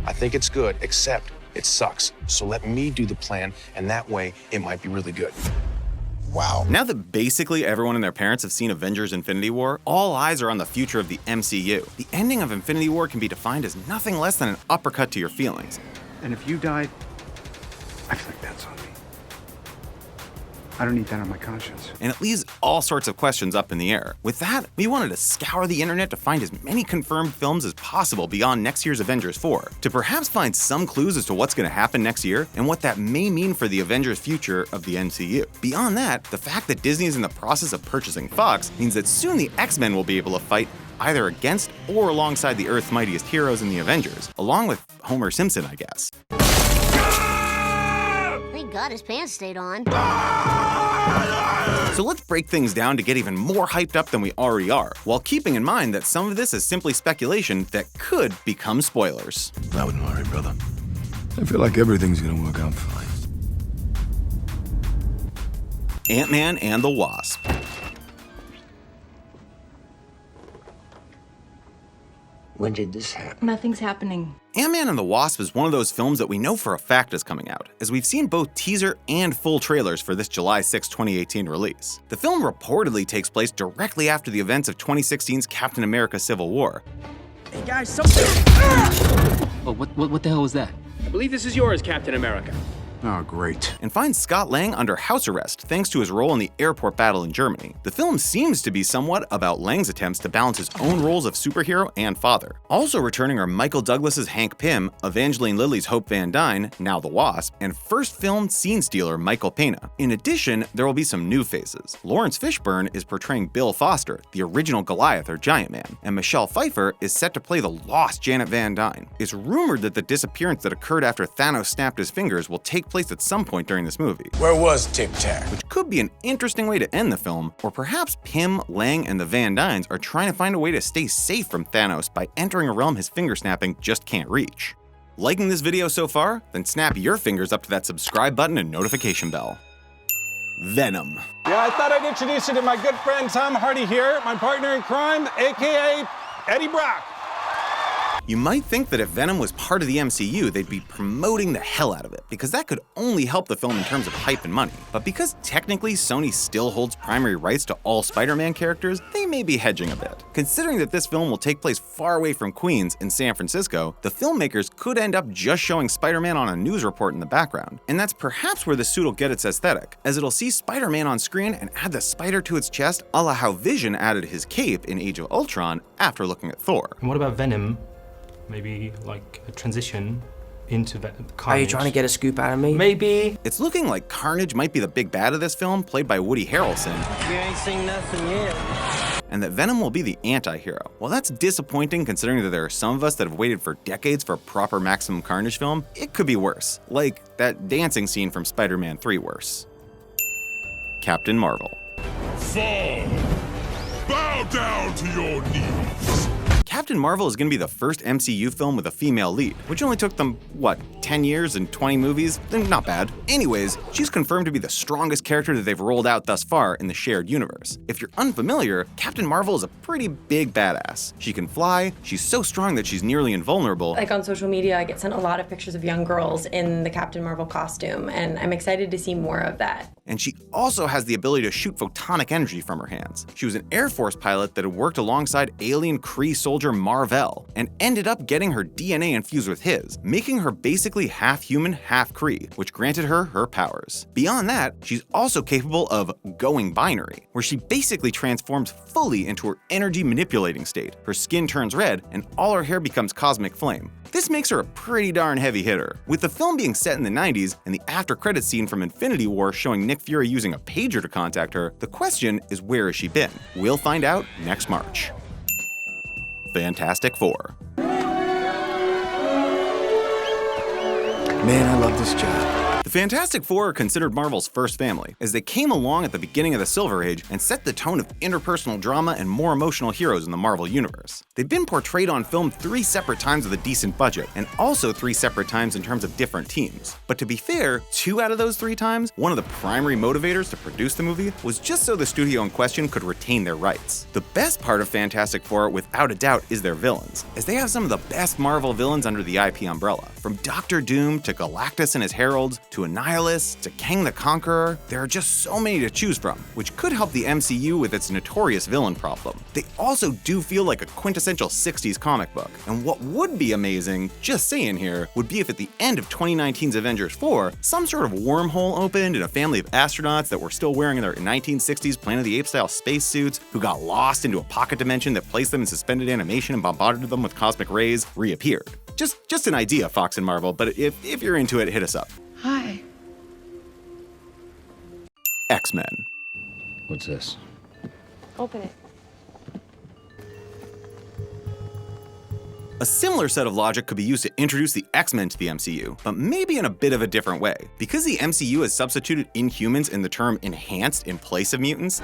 I think it's good, except it sucks. So let me do the plan, and that way it might be really good. Wow. Now that basically everyone and their parents have seen Avengers Infinity War, all eyes are on the future of the MCU. The ending of Infinity War can be defined as nothing less than an uppercut to your feelings. And if you died, I feel like that's on me. I don't need that on my conscience. And it leaves all sorts of questions up in the air. With that, we wanted to scour the internet to find as many confirmed films as possible beyond next year's Avengers 4, to perhaps find some clues as to what's going to happen next year and what that may mean for the Avengers' future of the MCU. Beyond that, the fact that Disney is in the process of purchasing Fox means that soon the X-Men will be able to fight either against or alongside the Earth's mightiest heroes in the Avengers, along with Homer Simpson, I guess. Thank God his pants stayed on. So let's break things down to get even more hyped up than we already are, while keeping in mind that some of this is simply speculation that could become spoilers. I wouldn't worry, brother. I feel like everything's gonna work out fine. Antman and the Wasp. When did this happen? Nothing's happening. Antman and the Wasp is one of those films that we know for a fact is coming out, as we've seen both teaser and full trailers for this July 6, 2018 release. The film reportedly takes place directly after the events of 2016's Captain America Civil War. Hey guys, something! Oh, what the hell was that? I believe this is yours, Captain America. Oh, great. And finds Scott Lang under house arrest thanks to his role in the airport battle in Germany. The film seems to be somewhat about Lang's attempts to balance his own roles of superhero and father. Also returning are Michael Douglas's Hank Pym, Evangeline Lilly's Hope Van Dyne, now the Wasp, and first film scene stealer Michael Pena. In addition, there will be some new faces. Lawrence Fishburne is portraying Bill Foster, the original Goliath or Giant Man, and Michelle Pfeiffer is set to play the lost Janet Van Dyne. It's rumored that the disappearance that occurred after Thanos snapped his fingers will take place at some point during this movie. Where was Tic Tac? Which could be an interesting way to end the film, or perhaps Pym, Lang, and the Van Dynes are trying to find a way to stay safe from Thanos by entering a realm his finger snapping just can't reach. Liking this video so far? Then snap your fingers up to that subscribe button and notification bell. Venom. Yeah, I thought I'd introduce you to my good friend Tom Hardy here, my partner in crime, aka Eddie Brock. You might think that if Venom was part of the MCU, they'd be promoting the hell out of it, because that could only help the film in terms of hype and money. But because technically Sony still holds primary rights to all Spider-Man characters, they may be hedging a bit. Considering that this film will take place far away from Queens in San Francisco, the filmmakers could end up just showing Spider-Man on a news report in the background. And that's perhaps where the suit will get its aesthetic, as it'll see Spider-Man on screen and add the spider to its chest, a la how Vision added his cape in Age of Ultron after looking at Thor. And what about Venom? Maybe like a transition into Carnage. Are you trying to get a scoop out of me? Maybe. It's looking like Carnage might be the big bad of this film, played by Woody Harrelson. You ain't seen nothing yet. And that Venom will be the anti-hero. Well, that's disappointing considering that there are some of us that have waited for decades for a proper Maximum Carnage film. It could be worse, like that dancing scene from Spider-Man 3 worse. Captain Marvel. Fall! Bow down to your knees! Captain Marvel is going to be the first MCU film with a female lead, which only took them, 10 years and 20 movies? Not bad. Anyways, she's confirmed to be the strongest character that they've rolled out thus far in the shared universe. If you're unfamiliar, Captain Marvel is a pretty big badass. She can fly, she's so strong that she's nearly invulnerable. Like on social media, I get sent a lot of pictures of young girls in the Captain Marvel costume, and I'm excited to see more of that. And she also has the ability to shoot photonic energy from her hands. She was an Air Force pilot that had worked alongside alien Kree soldier Mar-Vell, and ended up getting her DNA infused with his, making her basically half human, half Kree, which granted her her powers. Beyond that, she's also capable of going binary, where she basically transforms fully into her energy manipulating state. Her skin turns red, and all her hair becomes cosmic flame. This makes her a pretty darn heavy hitter. With the film being set in the 90s and the after credits scene from Infinity War showing Nick Fury using a pager to contact her, the question is, where has she been? We'll find out next March. Fantastic Four. Man, I love this job. The Fantastic Four are considered Marvel's first family, as they came along at the beginning of the Silver Age and set the tone of interpersonal drama and more emotional heroes in the Marvel Universe. They've been portrayed on film 3 separate times with a decent budget, and also 3 separate times in terms of different teams. But to be fair, 2 out of those 3 times, one of the primary motivators to produce the movie was just so the studio in question could retain their rights. The best part of Fantastic Four, without a doubt, is their villains, as they have some of the best Marvel villains under the IP umbrella. From Doctor Doom to Galactus and his heralds, to Annihilus, to Kang the Conqueror, there are just so many to choose from, which could help the MCU with its notorious villain problem. They also do feel like a quintessential 60s comic book, and what would be amazing, just saying here, would be if at the end of 2019's Avengers 4, some sort of wormhole opened and a family of astronauts that were still wearing their 1960s Planet of the Apes-style spacesuits, who got lost into a pocket dimension that placed them in suspended animation and bombarded them with cosmic rays, reappeared. Just an idea, Fox and Marvel, but if you're into it, hit us up. Hi. X-Men. What's this? Open it. A similar set of logic could be used to introduce the X-Men to the MCU, but maybe in a bit of a different way. Because the MCU has substituted Inhumans in the term enhanced in place of mutants,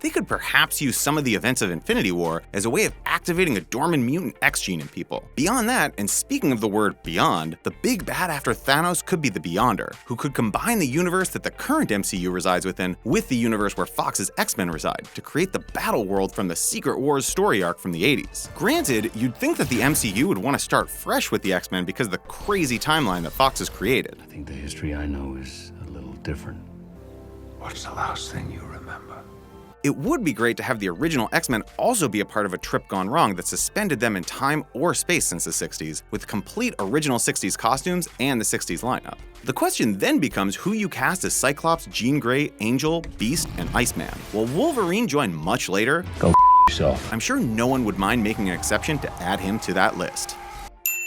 they could perhaps use some of the events of Infinity War as a way of activating a dormant mutant X gene in people. Beyond that, and speaking of the word beyond, the big bad after Thanos could be the Beyonder, who could combine the universe that the current MCU resides within with the universe where Fox's X-Men reside to create the battle world from the Secret Wars story arc from the 80s. Granted, you'd think that the MCU would want to start fresh with the X-Men because of the crazy timeline that Fox has created. I think the history I know is a little different. What's the last thing you remember? It would be great to have the original X-Men also be a part of a trip gone wrong that suspended them in time or space since the 60s, with complete original 60s costumes and the 60s lineup. The question then becomes who you cast as Cyclops, Jean Grey, Angel, Beast, and Iceman. Will Wolverine join much later? Go yourself. I'm sure no one would mind making an exception to add him to that list.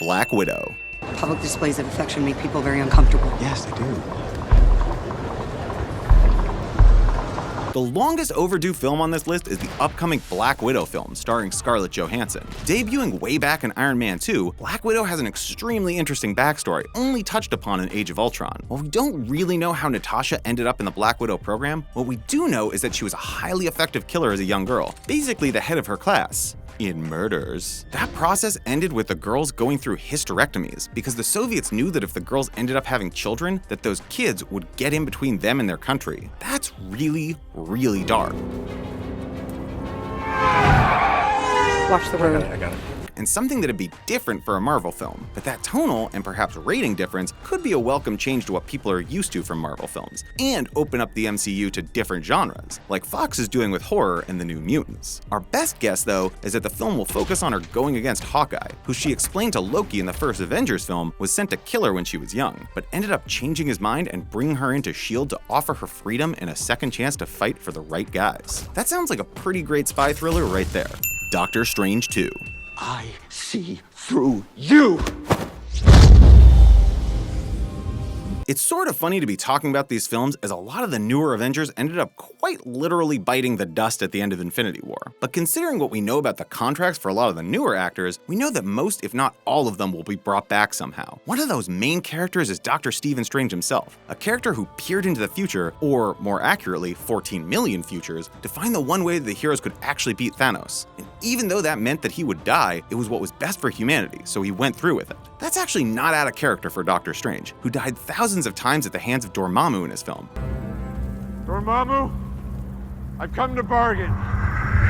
Black Widow. Public displays of affection make people very uncomfortable. Yes, they do. The longest overdue film on this list is the upcoming Black Widow film starring Scarlett Johansson. Debuting way back in Iron Man 2, Black Widow has an extremely interesting backstory, only touched upon in Age of Ultron. While we don't really know how Natasha ended up in the Black Widow program, what we do know is that she was a highly effective killer as a young girl, basically the head of her class. In murders. That process ended with the girls going through hysterectomies because the Soviets knew that if the girls ended up having children, that those kids would get in between them and their country. That's really, really dark. Watch the road. I got it. And something that'd be different for a Marvel film, but that tonal and perhaps rating difference could be a welcome change to what people are used to from Marvel films, and open up the MCU to different genres, like Fox is doing with horror and the New Mutants. Our best guess, though, is that the film will focus on her going against Hawkeye, who she explained to Loki in the first Avengers film was sent to kill her when she was young, but ended up changing his mind and bringing her into S.H.I.E.L.D. to offer her freedom and a second chance to fight for the right guys. That sounds like a pretty great spy thriller right there. Doctor Strange 2. I see through you! It's sort of funny to be talking about these films as a lot of the newer Avengers ended up quite literally biting the dust at the end of Infinity War. But considering what we know about the contracts for a lot of the newer actors, we know that most, if not all of them, will be brought back somehow. One of those main characters is Dr. Stephen Strange himself, a character who peered into the future, or more accurately, 14 million futures, to find the one way that the heroes could actually beat Thanos. And even though that meant that he would die, it was what was best for humanity, so he went through with it. That's actually not out of character for Doctor Strange, who died thousands of times at the hands of Dormammu in his film. Dormammu, I've come to bargain.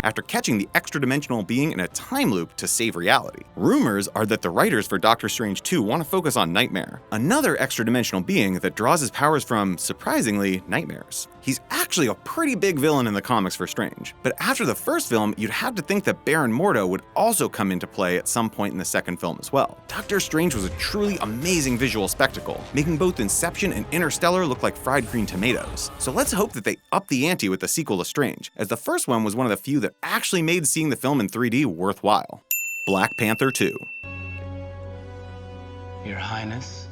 After catching the extra-dimensional being in a time loop to save reality. Rumors are that the writers for Doctor Strange 2 want to focus on Nightmare, another extra-dimensional being that draws his powers from, surprisingly, nightmares. He's actually a pretty big villain in the comics for Strange, but after the first film, you'd have to think that Baron Mordo would also come into play at some point in the second film as well. Doctor Strange was a truly amazing visual spectacle, making both Inception and Interstellar look like fried green tomatoes. So let's hope that they up the ante with the sequel to Strange, as the first one was one of the few that actually made seeing the film in 3D worthwhile. Black Panther 2. Your Highness.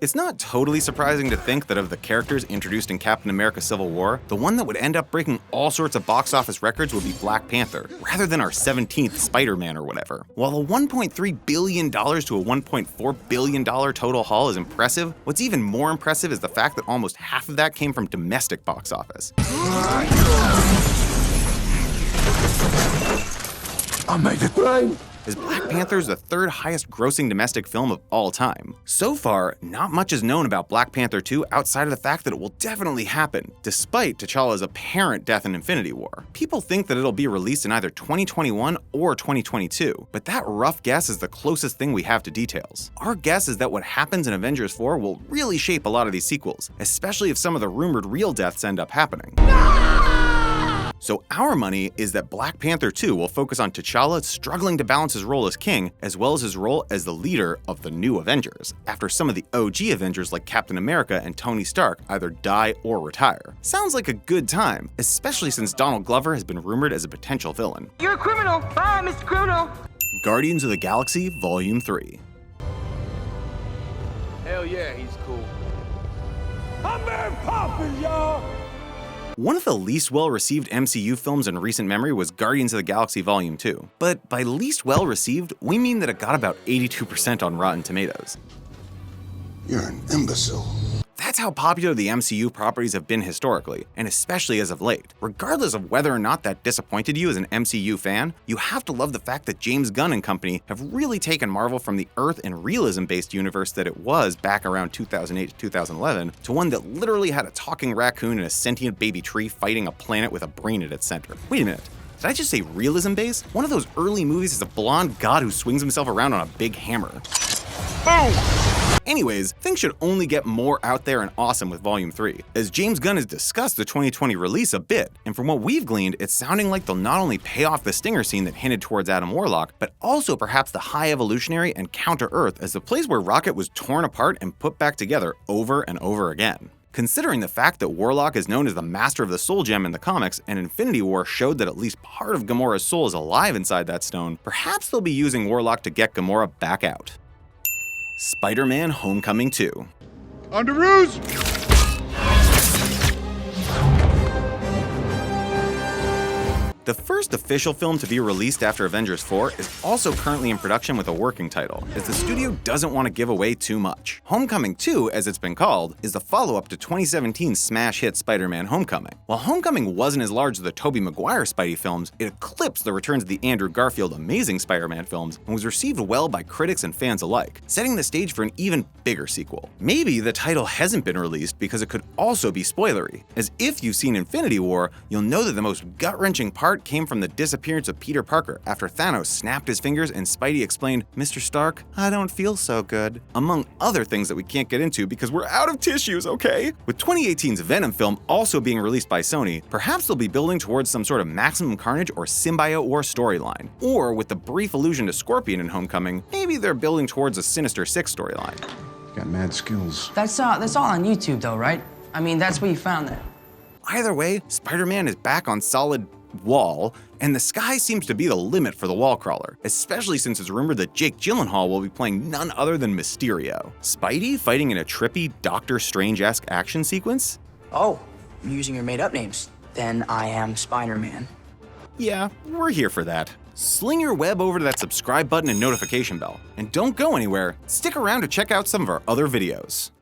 It's not totally surprising to think that of the characters introduced in Captain America Civil War, the one that would end up breaking all sorts of box office records would be Black Panther, rather than our 17th Spider-Man or whatever. While a $1.3 billion to a $1.4 billion total haul is impressive, what's even more impressive is the fact that almost half of that came from domestic box office. I made it rain! As Black Panther is the third highest grossing domestic film of all time. So far, not much is known about Black Panther 2 outside of the fact that it will definitely happen, despite T'Challa's apparent death in Infinity War. People think that it'll be released in either 2021 or 2022, but that rough guess is the closest thing we have to details. Our guess is that what happens in Avengers 4 will really shape a lot of these sequels, especially if some of the rumored real deaths end up happening. So our money is that Black Panther 2 will focus on T'Challa struggling to balance his role as king, as well as his role as the leader of the new Avengers, after some of the OG Avengers like Captain America and Tony Stark either die or retire. Sounds like a good time, especially since Donald Glover has been rumored as a potential villain. You're a criminal! Bye, Mr. Criminal! Guardians of the Galaxy Volume 3. Hell yeah, he's cool. I'm Mary Poppins, y'all! One of the least well-received MCU films in recent memory was Guardians of the Galaxy Volume 2. But by least well-received, we mean that it got about 82% on Rotten Tomatoes. You're an imbecile. That's how popular the MCU properties have been historically, and especially as of late. Regardless of whether or not that disappointed you as an MCU fan, you have to love the fact that James Gunn and company have really taken Marvel from the Earth and realism-based universe that it was back around 2008 to 2011 to one that literally had a talking raccoon and a sentient baby tree fighting a planet with a brain at its center. Wait a minute. Did I just say realism-based? One of those early movies is a blonde god who swings himself around on a big hammer. Boom! Anyways, things should only get more out there and awesome with Volume 3, as James Gunn has discussed the 2020 release a bit, and from what we've gleaned, it's sounding like they'll not only pay off the Stinger scene that hinted towards Adam Warlock, but also perhaps the High Evolutionary and Counter-Earth as the place where Rocket was torn apart and put back together over and over again. Considering the fact that Warlock is known as the master of the Soul Gem in the comics, and Infinity War showed that at least part of Gamora's soul is alive inside that stone, perhaps they'll be using Warlock to get Gamora back out. Spider-Man Homecoming 2. Underoos! The first official film to be released after Avengers 4 is also currently in production with a working title, as the studio doesn't want to give away too much. Homecoming 2, as it's been called, is the follow-up to 2017's smash hit Spider-Man Homecoming. While Homecoming wasn't as large as the Tobey Maguire Spidey films, it eclipsed the returns of the Andrew Garfield Amazing Spider-Man films and was received well by critics and fans alike, setting the stage for an even bigger sequel. Maybe the title hasn't been released because it could also be spoilery, as if you've seen Infinity War, you'll know that the most gut-wrenching part came from the disappearance of Peter Parker after Thanos snapped his fingers and Spidey explained, "Mr. Stark, I don't feel so good," among other things that we can't get into because we're out of tissues, okay? With 2018's Venom film also being released by Sony, perhaps they'll be building towards some sort of Maximum Carnage or Symbiote War storyline. Or with the brief allusion to Scorpion in Homecoming, maybe they're building towards a Sinister Six storyline. Got mad skills. That's all on YouTube though, right? I mean, that's where you found that. Either way, Spider-Man is back on solid wall, and the sky seems to be the limit for the wall crawler, especially since it's rumored that Jake Gyllenhaal will be playing none other than Mysterio. Spidey fighting in a trippy Doctor Strange-esque action sequence? Oh, I'm using your made-up names. Then I am Spider-Man. Yeah, we're here for that. Sling your web over to that subscribe button and notification bell. And don't go anywhere, stick around to check out some of our other videos.